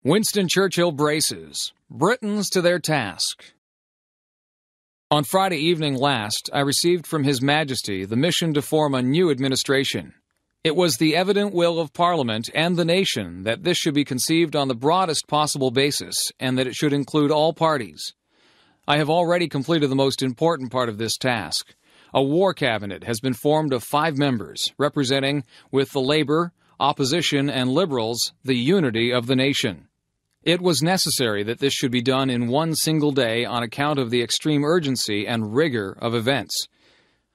Winston Churchill braces. Britons to their task. On Friday evening last, I received from His Majesty the mission to form a new administration. It was the evident will of Parliament and the nation that this should be conceived on the broadest possible basis, and that it should include all parties. I have already completed the most important part of this task. A war cabinet has been formed of 5 members, representing, with the Labour, Opposition, and Liberals, the unity of the nation. It was necessary that this should be done in one single day on account of the extreme urgency and rigor of events.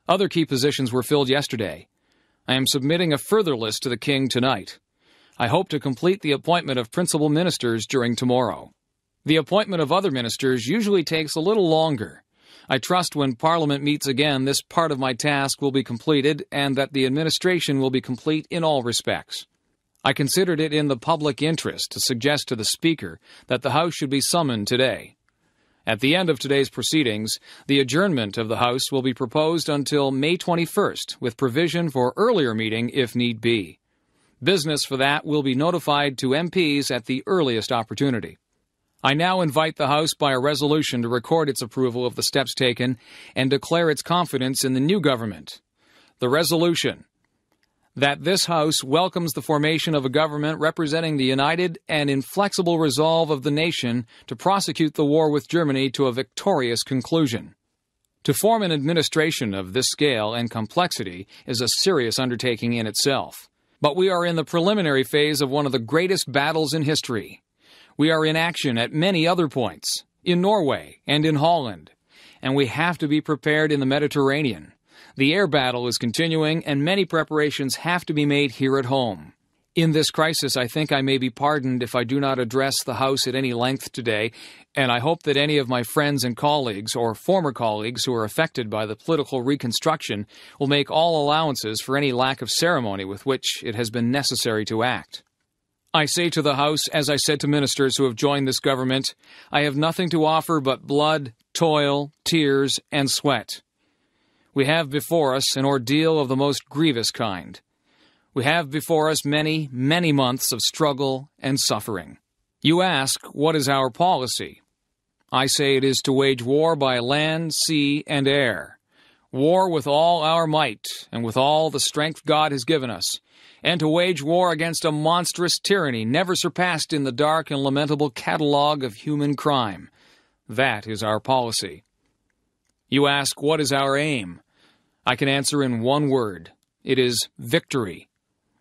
Other key positions were filled yesterday. I am submitting a further list to the King tonight. I hope to complete the appointment of principal ministers during tomorrow. The appointment of other ministers usually takes a little longer. I trust when Parliament meets again, this part of my task will be completed and that the administration will be complete in all respects. I considered it in the public interest to suggest to the Speaker that the House should be summoned today. At the end of today's proceedings, the adjournment of the House will be proposed until May 21st, with provision for earlier meeting if need be. Business for that will be notified to MPs at the earliest opportunity. I now invite the House by a resolution to record its approval of the steps taken and declare its confidence in the new government. The resolution: that this House welcomes the formation of a government representing the united and inflexible resolve of the nation to prosecute the war with Germany to a victorious conclusion. To form an administration of this scale and complexity is a serious undertaking in itself. But we are in the preliminary phase of one of the greatest battles in history. We are in action at many other points, in Norway and in Holland, and we have to be prepared in the Mediterranean. The air battle is continuing, and many preparations have to be made here at home. In this crisis, I think I may be pardoned if I do not address the House at any length today, and I hope that any of my friends and colleagues, or former colleagues who are affected by the political reconstruction, will make all allowances for any lack of ceremony with which it has been necessary to act. I say to the House, as I said to ministers who have joined this government, I have nothing to offer but blood, toil, tears, and sweat. We have before us an ordeal of the most grievous kind. We have before us many, many months of struggle and suffering. You ask, what is our policy? I say it is to wage war by land, sea, and air. War with all our might and with all the strength God has given us, and to wage war against a monstrous tyranny never surpassed in the dark and lamentable catalogue of human crime. That is our policy. You ask, what is our aim? I can answer in one word. It is victory.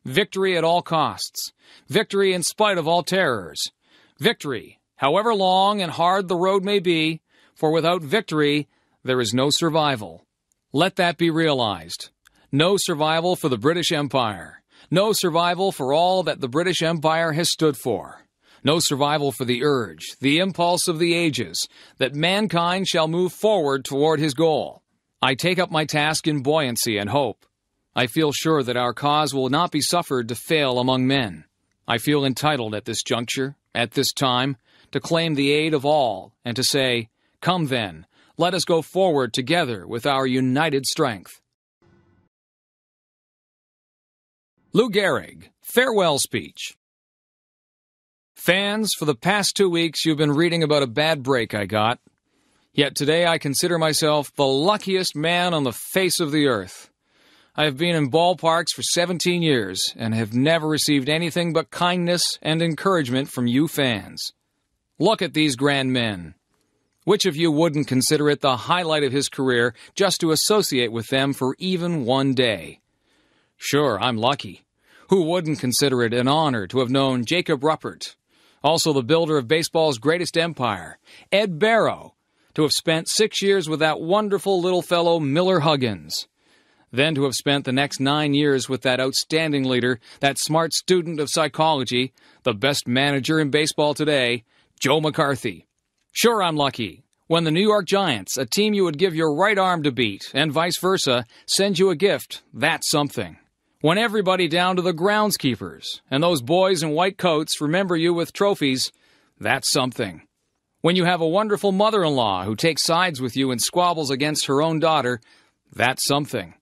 Victory at all costs. Victory in spite of all terrors. Victory, however long and hard the road may be, for without victory, there is no survival. Let that be realized. No survival for the British Empire. No survival for all that the British Empire has stood for. No survival for the urge, the impulse of the ages, that mankind shall move forward toward his goal. I take up my task in buoyancy and hope. I feel sure that our cause will not be suffered to fail among men. I feel entitled at this juncture, at this time, to claim the aid of all and to say, come then, let us go forward together with our united strength. Lou Gehrig, Farewell Speech. Fans, for the past 2 weeks you've been reading about a bad break I got. Yet today I consider myself the luckiest man on the face of the earth. I have been in ballparks for 17 years and have never received anything but kindness and encouragement from you fans. Look at these grand men. Which of you wouldn't consider it the highlight of his career just to associate with them for even one day? Sure, I'm lucky. Who wouldn't consider it an honor to have known Jacob Ruppert, also the builder of baseball's greatest empire, Ed Barrow, to have spent 6 years with that wonderful little fellow Miller Huggins, then to have spent the next 9 years with that outstanding leader, that smart student of psychology, the best manager in baseball today, Joe McCarthy. Sure, I'm lucky. When the New York Giants, a team you would give your right arm to beat, and vice versa, send you a gift, that's something. When everybody down to the groundskeepers and those boys in white coats remember you with trophies, that's something. When you have a wonderful mother-in-law who takes sides with you and squabbles against her own daughter, that's something.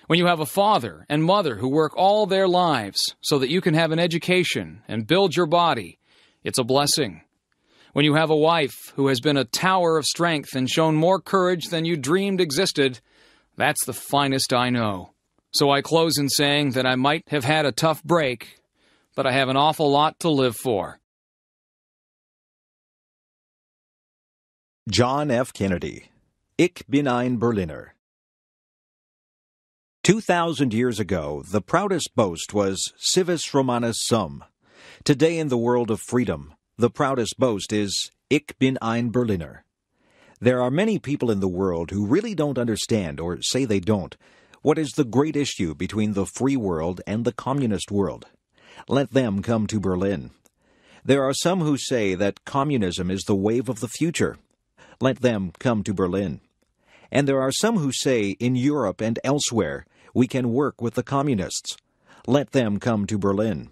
When you have a father and mother who work all their lives so that you can have an education and build your body, it's a blessing. When you have a wife who has been a tower of strength and shown more courage than you dreamed existed, that's the finest I know. So I close in saying that I might have had a tough break, but I have an awful lot to live for. John F. Kennedy, Ich bin ein Berliner. 2,000 years ago, the proudest boast was civis Romanus sum. Today in the world of freedom, the proudest boast is Ich bin ein Berliner. There are many people in the world who really don't understand, or say they don't, what is the great issue between the free world and the communist world. Let them come to Berlin. There are some who say that communism is the wave of the future. Let them come to Berlin. And there are some who say in Europe and elsewhere we can work with the communists. Let them come to Berlin.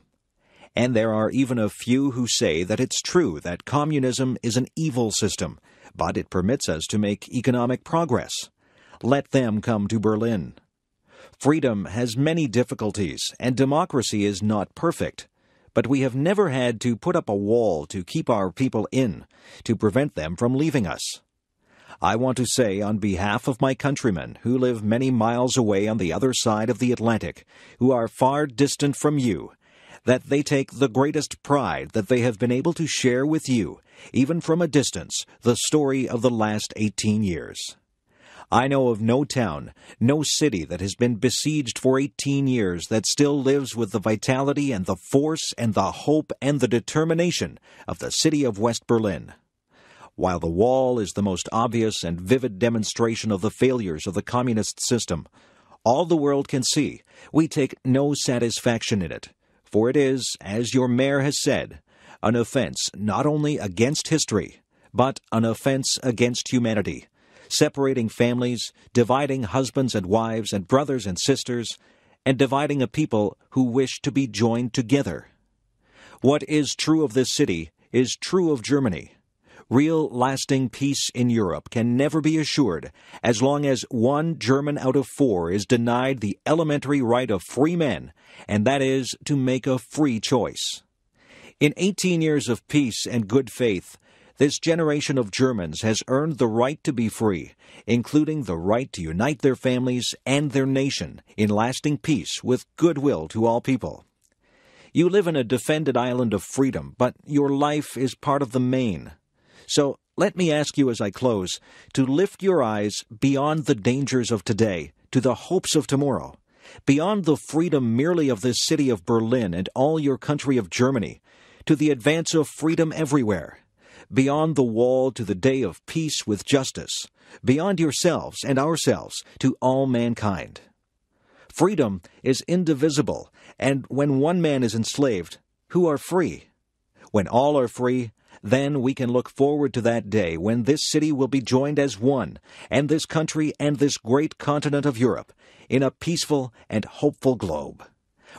And there are even a few who say that it's true that communism is an evil system, but it permits us to make economic progress. Let them come to Berlin. Freedom has many difficulties, and democracy is not perfect. But we have never had to put up a wall to keep our people in, to prevent them from leaving us. I want to say on behalf of my countrymen who live many miles away on the other side of the Atlantic, who are far distant from you, that they take the greatest pride that they have been able to share with you, even from a distance, the story of the last 18 years. I know of no town, no city that has been besieged for 18 years that still lives with the vitality and the force and the hope and the determination of the city of West Berlin. While the wall is the most obvious and vivid demonstration of the failures of the communist system, all the world can see, we take no satisfaction in it, for it is, as your mayor has said, an offense not only against history, but an offense against humanity, separating families, dividing husbands and wives and brothers and sisters, and dividing a people who wish to be joined together. What is true of this city is true of Germany. Real, lasting peace in Europe can never be assured as long as 1 German out of 4 is denied the elementary right of free men, and that is to make a free choice. In 18 years of peace and good faith, this generation of Germans has earned the right to be free, including the right to unite their families and their nation in lasting peace with goodwill to all people. You live in a defended island of freedom, but your life is part of the main. So let me ask you as I close to lift your eyes beyond the dangers of today to the hopes of tomorrow, beyond the freedom merely of this city of Berlin and all your country of Germany, to the advance of freedom everywhere. Beyond the wall to the day of peace with justice, beyond yourselves and ourselves to all mankind. Freedom is indivisible, and when one man is enslaved, who are free? When all are free, then we can look forward to that day when this city will be joined as one, and this country and this great continent of Europe, in a peaceful and hopeful globe.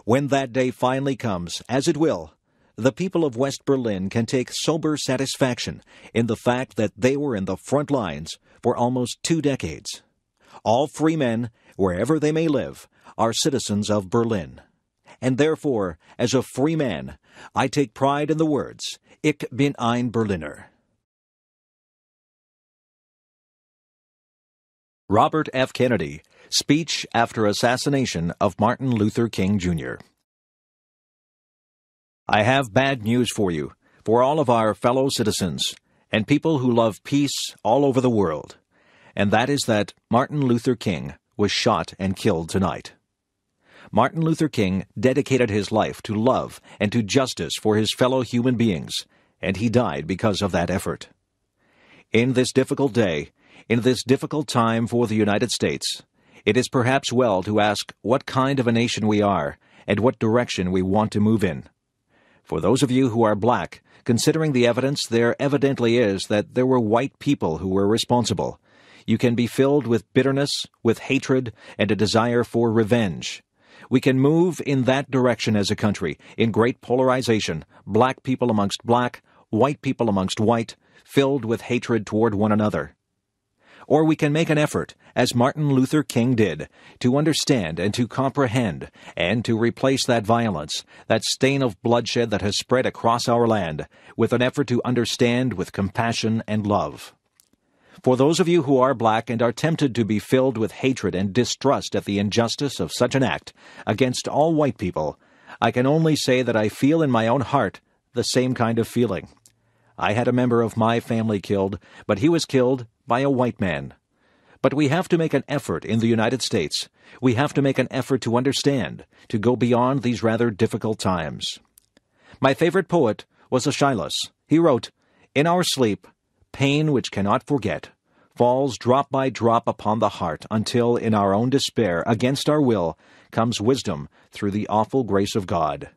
When that day finally comes, as it will, the people of West Berlin can take sober satisfaction in the fact that they were in the front lines for almost 2 decades. All free men, wherever they may live, are citizens of Berlin. And therefore, as a free man, I take pride in the words, Ich bin ein Berliner. Robert F. Kennedy, Speech after Assassination of Martin Luther King, Jr. I have bad news for you, for all of our fellow citizens, and people who love peace all over the world, and that is that Martin Luther King was shot and killed tonight. Martin Luther King dedicated his life to love and to justice for his fellow human beings, and he died because of that effort. In this difficult day, in this difficult time for the United States, it is perhaps well to ask what kind of a nation we are and what direction we want to move in. For those of you who are black, considering the evidence there evidently is that there were white people who were responsible, you can be filled with bitterness, with hatred, and a desire for revenge. We can move in that direction as a country, in great polarization, black people amongst black, white people amongst white, filled with hatred toward one another. Or we can make an effort, as Martin Luther King did, to understand and to comprehend, and to replace that violence, that stain of bloodshed that has spread across our land, with an effort to understand with compassion and love. For those of you who are black and are tempted to be filled with hatred and distrust at the injustice of such an act against all white people, I can only say that I feel in my own heart the same kind of feeling. I had a member of my family killed, but he was killed by a white man. But we have to make an effort in the United States. We have to make an effort to understand, to go beyond these rather difficult times. My favorite poet was Aeschylus. He wrote, "In our sleep, pain which cannot forget falls drop by drop upon the heart until in our own despair, against our will, comes wisdom through the awful grace of God."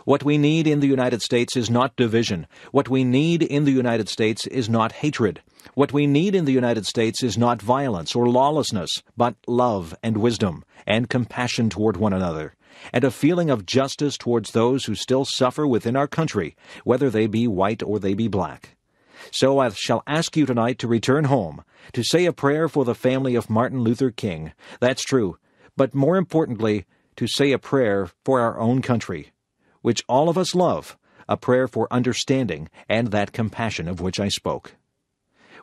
What we need in the United States is not division. What we need in the United States is not hatred. What we need in the United States is not violence or lawlessness, but love and wisdom and compassion toward one another, and a feeling of justice towards those who still suffer within our country, whether they be white or they be black. So I shall ask you tonight to return home, to say a prayer for the family of Martin Luther King. That's true. But more importantly, to say a prayer for our own country, which all of us love, a prayer for understanding and that compassion of which I spoke.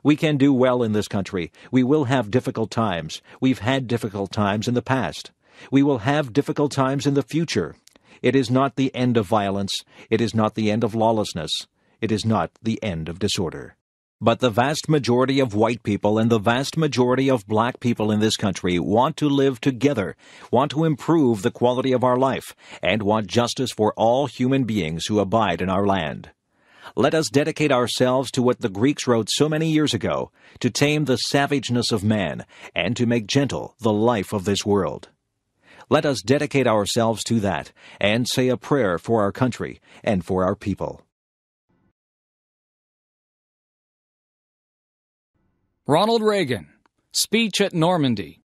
We can do well in this country. We will have difficult times. We've had difficult times in the past. We will have difficult times in the future. It is not the end of violence. It is not the end of lawlessness. It is not the end of disorder. But the vast majority of white people and the vast majority of black people in this country want to live together, want to improve the quality of our life, and want justice for all human beings who abide in our land. Let us dedicate ourselves to what the Greeks wrote so many years ago, to tame the savageness of man, and to make gentle the life of this world. Let us dedicate ourselves to that, and say a prayer for our country and for our people. Ronald Reagan, Speech at Normandy.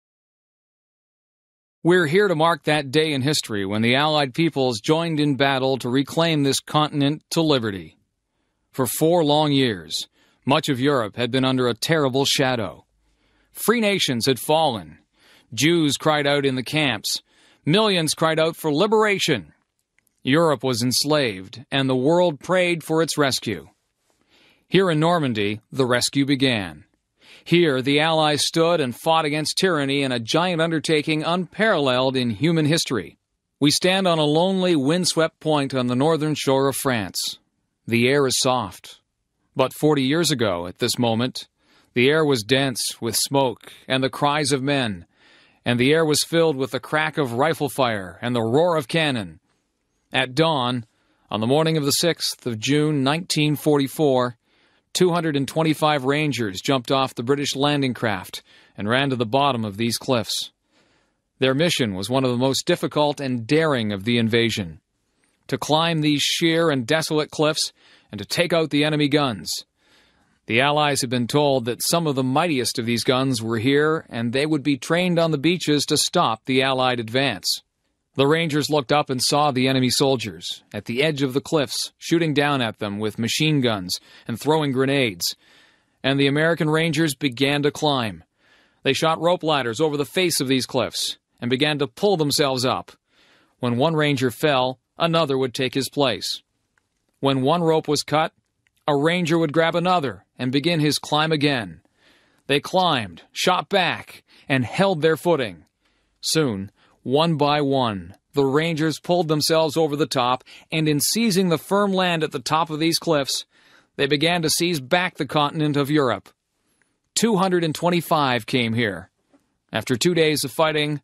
We're here to mark that day in history when the Allied peoples joined in battle to reclaim this continent to liberty. For 4 long years, much of Europe had been under a terrible shadow. Free nations had fallen. Jews cried out in the camps. Millions cried out for liberation. Europe was enslaved, and the world prayed for its rescue. Here in Normandy, the rescue began. Here, the Allies stood and fought against tyranny in a giant undertaking unparalleled in human history. We stand on a lonely, windswept point on the northern shore of France. The air is soft. But 40 years ago, at this moment, the air was dense with smoke and the cries of men, and the air was filled with the crack of rifle fire and the roar of cannon. At dawn, on the morning of the 6th of June, 1944, 225 Rangers jumped off the British landing craft and ran to the bottom of these cliffs. Their mission was one of the most difficult and daring of the invasion: to climb these sheer and desolate cliffs and to take out the enemy guns. The Allies had been told that some of the mightiest of these guns were here, and they would be trained on the beaches to stop the Allied advance. The Rangers looked up and saw the enemy soldiers at the edge of the cliffs, shooting down at them with machine guns and throwing grenades. And the American Rangers began to climb. They shot rope ladders over the face of these cliffs and began to pull themselves up. When one Ranger fell, another would take his place. When one rope was cut, a Ranger would grab another and begin his climb again. They climbed, shot back, and held their footing. Soon, one by one, the Rangers pulled themselves over the top, and in seizing the firm land at the top of these cliffs, they began to seize back the continent of Europe. 225 came here. After 2 days of fighting,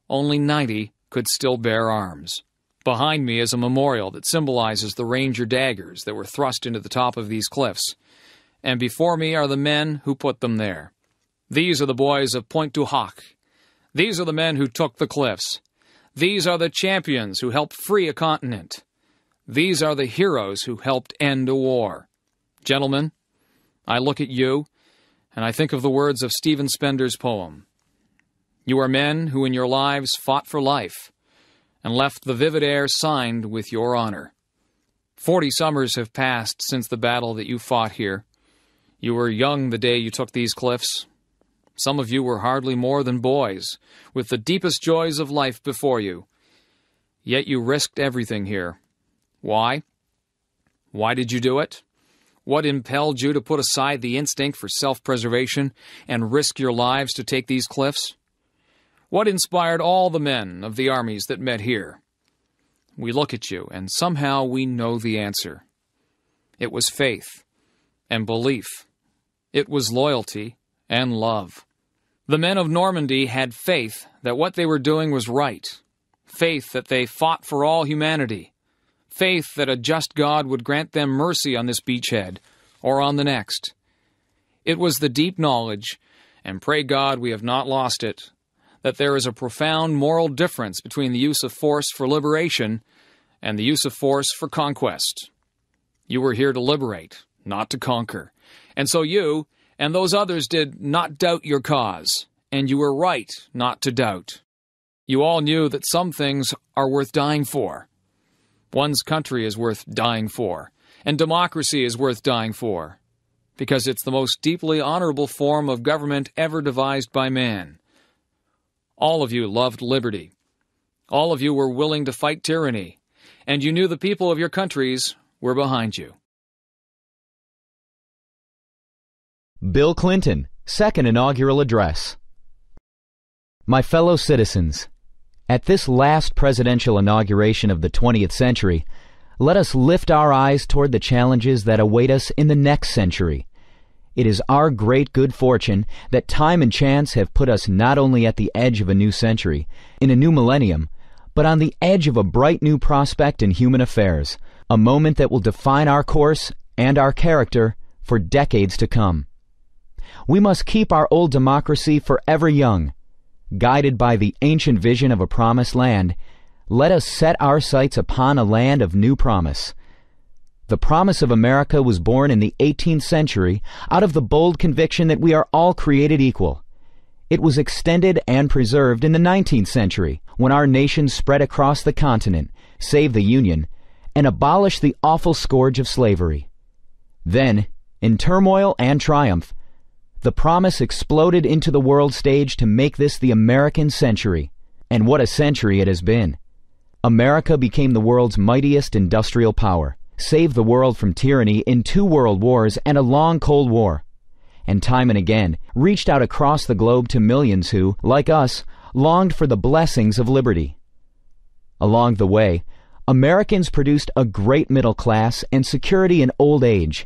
only 90 could still bear arms. Behind me is a memorial that symbolizes the Ranger daggers that were thrust into the top of these cliffs, and before me are the men who put them there. These are the boys of Pointe du Hoc. These are the men who took the cliffs. These are the champions who helped free a continent. These are the heroes who helped end a war. Gentlemen, I look at you, and I think of the words of Stephen Spender's poem. You are men who in your lives fought for life, and left the vivid air signed with your honor. 40 summers have passed since the battle that you fought here. You were young the day you took these cliffs. Some of you were hardly more than boys, with the deepest joys of life before you. Yet you risked everything here. Why? Why did you do it? What impelled you to put aside the instinct for self-preservation and risk your lives to take these cliffs? What inspired all the men of the armies that met here? We look at you, and somehow we know the answer. It was faith and belief. It was loyalty and love. The men of Normandy had faith that what they were doing was right, faith that they fought for all humanity, faith that a just God would grant them mercy on this beachhead or on the next. It was the deep knowledge, and pray God we have not lost it, that there is a profound moral difference between the use of force for liberation and the use of force for conquest. You were here to liberate, not to conquer. And so you and those others did not doubt your cause, and you were right not to doubt. You all knew that some things are worth dying for. One's country is worth dying for, and democracy is worth dying for, because it's the most deeply honorable form of government ever devised by man. All of you loved liberty. All of you were willing to fight tyranny, and you knew the people of your countries were behind you. Bill Clinton, Second Inaugural Address. My fellow citizens, at this last presidential inauguration of the 20th century, let us lift our eyes toward the challenges that await us in the next century. It is our great good fortune that time and chance have put us not only at the edge of a new century, in a new millennium, but on the edge of a bright new prospect in human affairs, a moment that will define our course and our character for decades to come. We must keep our old democracy forever young. Guided by the ancient vision of a promised land, let us set our sights upon a land of new promise. The promise of America was born in the 18th century out of the bold conviction that we are all created equal. It was extended and preserved in the 19th century when our nation spread across the continent, saved the Union, and abolished the awful scourge of slavery. Then, in turmoil and triumph, the promise exploded into the world stage to make this the American century. And what a century it has been. America became the world's mightiest industrial power, saved the world from tyranny in 2 world wars and a long Cold War, and time and again reached out across the globe to millions who, like us, longed for the blessings of liberty. Along the way, Americans produced a great middle class and security in old age,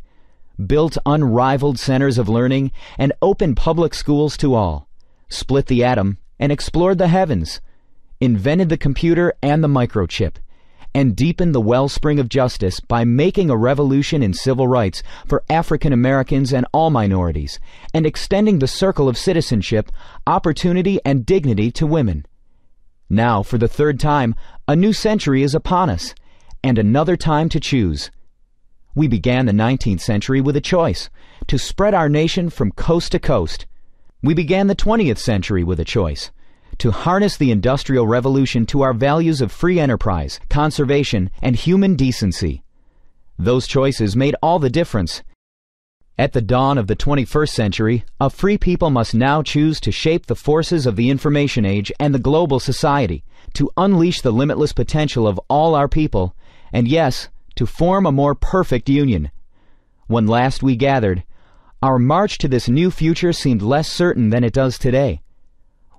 built unrivaled centers of learning, and opened public schools to all, split the atom and explored the heavens, invented the computer and the microchip, and deepened the wellspring of justice by making a revolution in civil rights for African Americans and all minorities, and extending the circle of citizenship, opportunity, and dignity to women. Now, for the 3rd time, a new century is upon us, and another time to choose. We began the 19th century with a choice, to spread our nation from coast to coast. We began the 20th century with a choice, to harness the Industrial Revolution to our values of free enterprise, conservation, and human decency. Those choices made all the difference. At the dawn of the 21st century, a free people must now choose to shape the forces of the information age and the global society, to unleash the limitless potential of all our people, and yes, to form a more perfect union. When last we gathered, our march to this new future seemed less certain than it does today.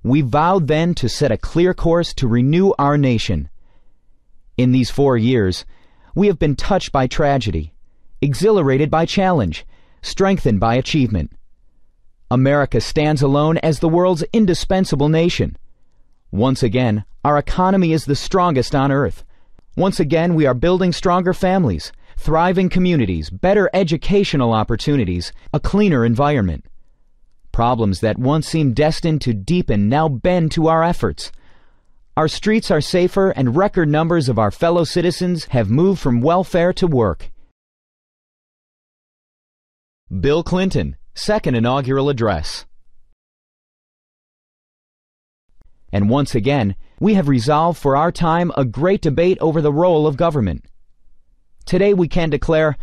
We vowed then to set a clear course to renew our nation. In these 4 years, we have been touched by tragedy, exhilarated by challenge, strengthened by achievement. America stands alone as the world's indispensable nation. Once again, our economy is the strongest on earth. Once again, we are building stronger families, thriving communities, better educational opportunities, a cleaner environment. Problems that once seemed destined to deepen now bend to our efforts. Our streets are safer, and record numbers of our fellow citizens have moved from welfare to work. Bill Clinton, Second Inaugural Address. And once again, we have resolved for our time a great debate over the role of government. Today we can declare,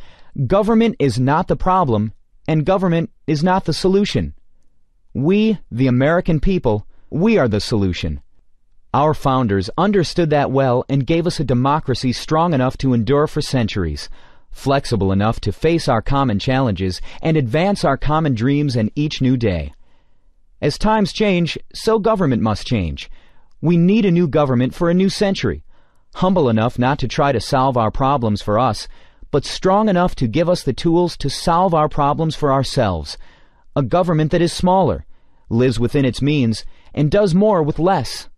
government is not the problem, and government is not the solution. We, the American people, we are the solution. Our founders understood that well and gave us a democracy strong enough to endure for centuries, flexible enough to face our common challenges and advance our common dreams in each new day. As times change, so government must change. We need a new government for a new century, humble enough not to try to solve our problems for us, but strong enough to give us the tools to solve our problems for ourselves. A government that is smaller, lives within its means, and does more with less.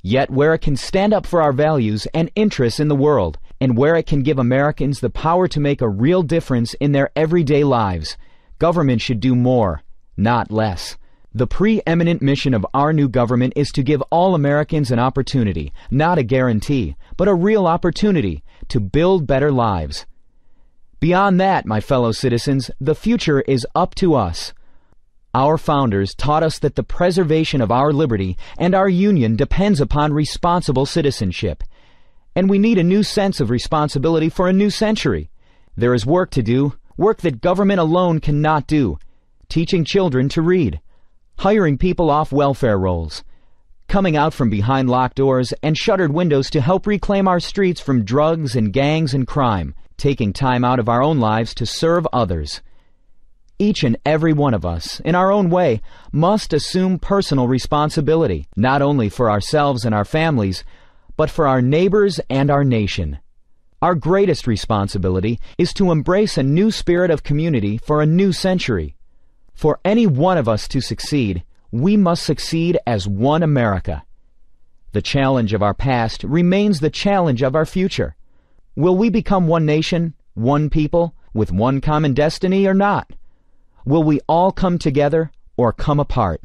Yet where it can stand up for our values and interests in the world, and where it can give Americans the power to make a real difference in their everyday lives, government should do more, not less. The preeminent mission of our new government is to give all Americans an opportunity, not a guarantee, but a real opportunity to build better lives. Beyond that, my fellow citizens, the future is up to us. Our founders taught us that the preservation of our liberty and our union depends upon responsible citizenship. And we need a new sense of responsibility for a new century. There is work to do, work that government alone cannot do. Teaching children to read, hiring people off welfare rolls, coming out from behind locked doors and shuttered windows to help reclaim our streets from drugs and gangs and crime, taking time out of our own lives to serve others. Each and every one of us, in our own way, must assume personal responsibility, not only for ourselves and our families, but for our neighbors and our nation. Our greatest responsibility is to embrace a new spirit of community for a new century. For any one of us to succeed, we must succeed as one America. The challenge of our past remains the challenge of our future. Will we become one nation, one people, with one common destiny or not? Will we all come together or come apart?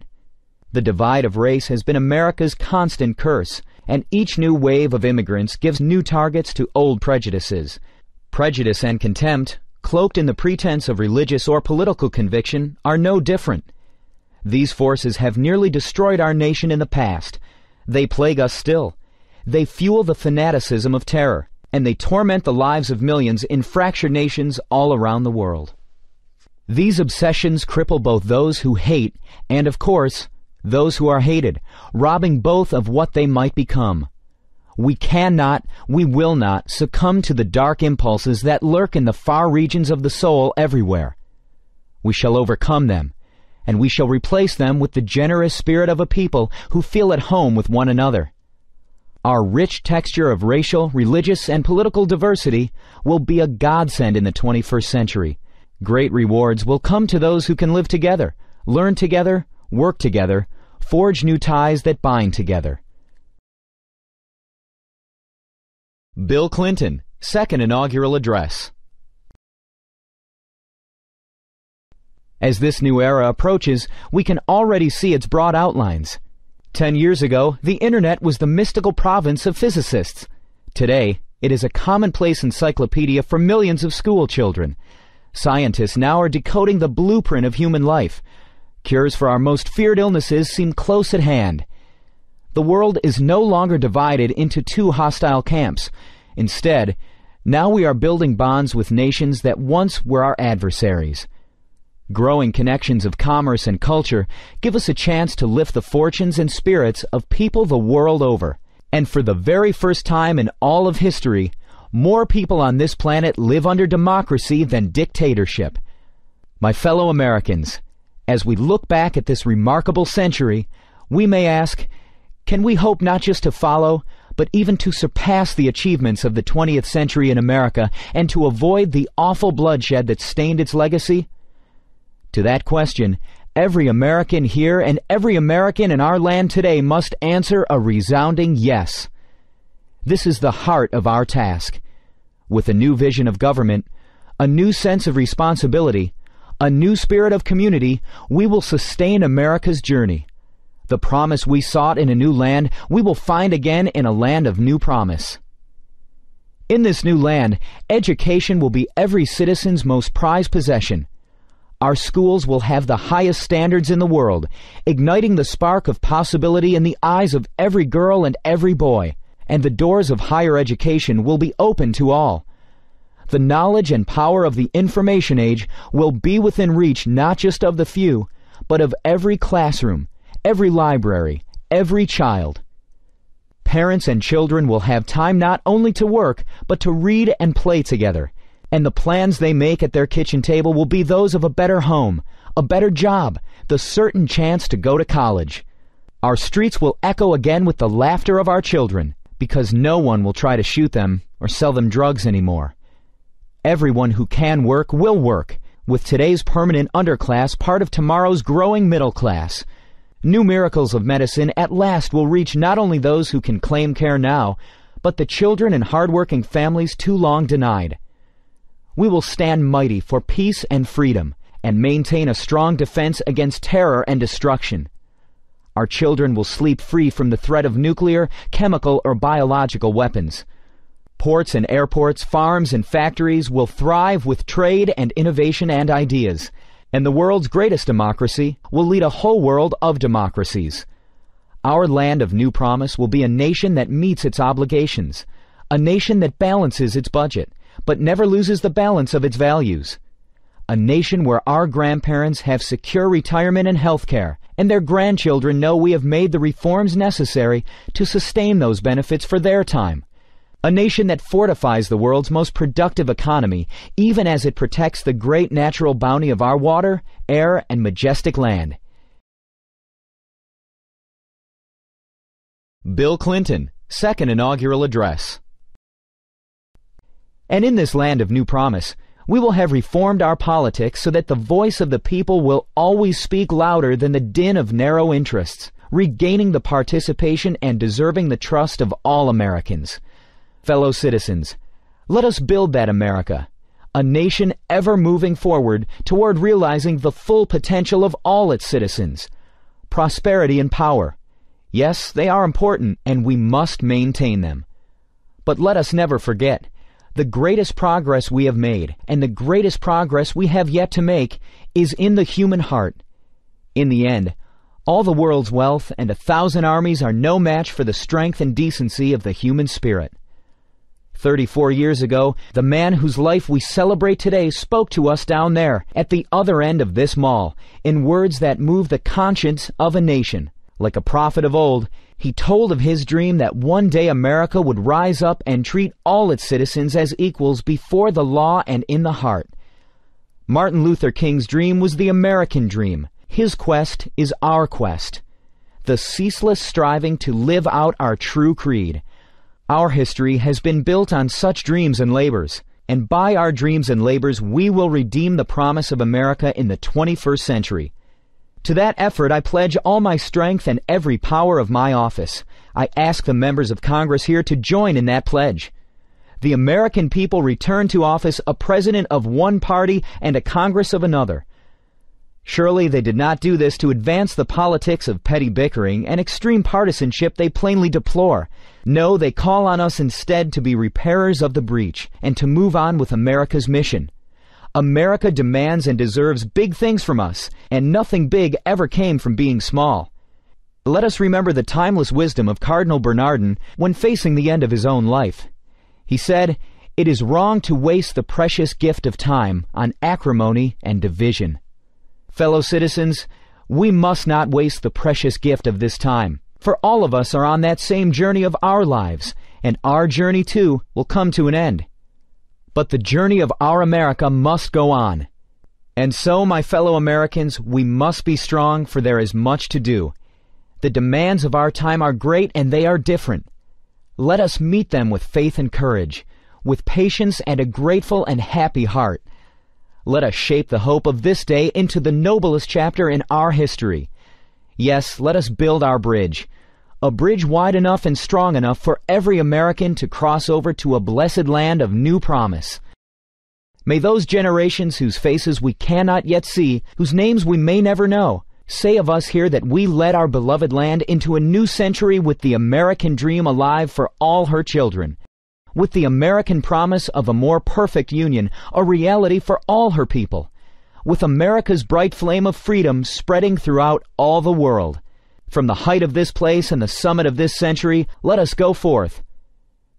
The divide of race has been America's constant curse, and each new wave of immigrants gives new targets to old prejudices. Prejudice and contempt, cloaked in the pretense of religious or political conviction, are no different. These forces have nearly destroyed our nation in the past. They plague us still. They fuel the fanaticism of terror, and they torment the lives of millions in fractured nations all around the world. These obsessions cripple both those who hate and, of course, those who are hated, robbing both of what they might become. We cannot, we will not succumb to the dark impulses that lurk in the far regions of the soul everywhere. We shall overcome them, and we shall replace them with the generous spirit of a people who feel at home with one another. Our rich texture of racial, religious, and political diversity will be a godsend in the 21st century. Great rewards will come to those who can live together, learn together, work together, forge new ties that bind together. Bill Clinton, Second Inaugural Address. As this new era approaches, we can already see its broad outlines. 10 years ago, the Internet was the mystical province of physicists. Today, it is a commonplace encyclopedia for millions of school children. Scientists now are decoding the blueprint of human life. Cures for our most feared illnesses seem close at hand. The world is no longer divided into two hostile camps. Instead, now we are building bonds with nations that once were our adversaries. Growing connections of commerce and culture give us a chance to lift the fortunes and spirits of people the world over. And for the very first time in all of history, more people on this planet live under democracy than dictatorship. My fellow Americans, as we look back at this remarkable century, we may ask, can we hope not just to follow, but even to surpass the achievements of the 20th century in America and to avoid the awful bloodshed that stained its legacy? To that question, every American here and every American in our land today must answer a resounding yes. This is the heart of our task. With a new vision of government, a new sense of responsibility, a new spirit of community, we will sustain America's journey. The promise we sought in a new land, we will find again in a land of new promise. In this new land, education will be every citizen's most prized possession. Our schools will have the highest standards in the world, igniting the spark of possibility in the eyes of every girl and every boy. And the doors of higher education will be open to all. The knowledge and power of the information age will be within reach not just of the few, but of every classroom, every library, every child. Parents and children will have time not only to work, but to read and play together. And the plans they make at their kitchen table will be those of a better home, a better job, the certain chance to go to college. Our streets will echo again with the laughter of our children, because no one will try to shoot them or sell them drugs anymore. Everyone who can work will work, with today's permanent underclass part of tomorrow's growing middle class. New miracles of medicine at last will reach not only those who can claim care now, but the children and hard-working families too long denied. We will stand mighty for peace and freedom, and maintain a strong defense against terror and destruction. Our children will sleep free from the threat of nuclear, chemical, or biological weapons. Ports and airports, farms and factories will thrive with trade and innovation and ideas. And the world's greatest democracy will lead a whole world of democracies. Our land of new promise will be a nation that meets its obligations, a nation that balances its budget, but never loses the balance of its values. A nation where our grandparents have secure retirement and health care, and their grandchildren know we have made the reforms necessary to sustain those benefits for their time. A nation that fortifies the world's most productive economy, even as it protects the great natural bounty of our water, air, and majestic land. Bill Clinton, Second Inaugural Address. And in this land of new promise, we will have reformed our politics so that the voice of the people will always speak louder than the din of narrow interests, regaining the participation and deserving the trust of all Americans. Fellow citizens, let us build that America, a nation ever moving forward toward realizing the full potential of all its citizens. Prosperity and power. Yes, they are important, and we must maintain them. But let us never forget, the greatest progress we have made, and the greatest progress we have yet to make, is in the human heart. In the end, all the world's wealth and 1,000 armies are no match for the strength and decency of the human spirit. 34 years ago, the man whose life we celebrate today spoke to us down there, at the other end of this mall, in words that move the conscience of a nation. Like a prophet of old, he told of his dream that one day America would rise up and treat all its citizens as equals before the law and in the heart. Martin Luther King's dream was the American dream. His quest is our quest. The ceaseless striving to live out our true creed. Our history has been built on such dreams and labors, and by our dreams and labors we will redeem the promise of America in the 21st century. To that effort I pledge all my strength and every power of my office. I ask the members of Congress here to join in that pledge. The American people return to office a president of one party and a Congress of another. Surely they did not do this to advance the politics of petty bickering and extreme partisanship they plainly deplore. No, they call on us instead to be repairers of the breach and to move on with America's mission. America demands and deserves big things from us, and nothing big ever came from being small. Let us remember the timeless wisdom of Cardinal Bernardin when facing the end of his own life. He said, "It is wrong to waste the precious gift of time on acrimony and division." Fellow citizens, we must not waste the precious gift of this time, for all of us are on that same journey of our lives, and our journey too will come to an end. But the journey of our America must go on. And so, my fellow Americans, we must be strong, for there is much to do. The demands of our time are great, and they are different. Let us meet them with faith and courage, with patience and a grateful and happy heart. Let us shape the hope of this day into the noblest chapter in our history. Yes, let us build our bridge, a bridge wide enough and strong enough for every American to cross over to a blessed land of new promise. May those generations whose faces we cannot yet see, whose names we may never know, say of us here that we led our beloved land into a new century with the American dream alive for all her children, with the American promise of a more perfect union, a reality for all her people, with America's bright flame of freedom spreading throughout all the world. From the height of this place and the summit of this century, let us go forth.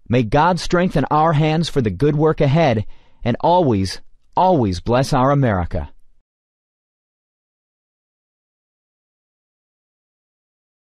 May God strengthen our hands for the good work ahead, and always, always bless our America.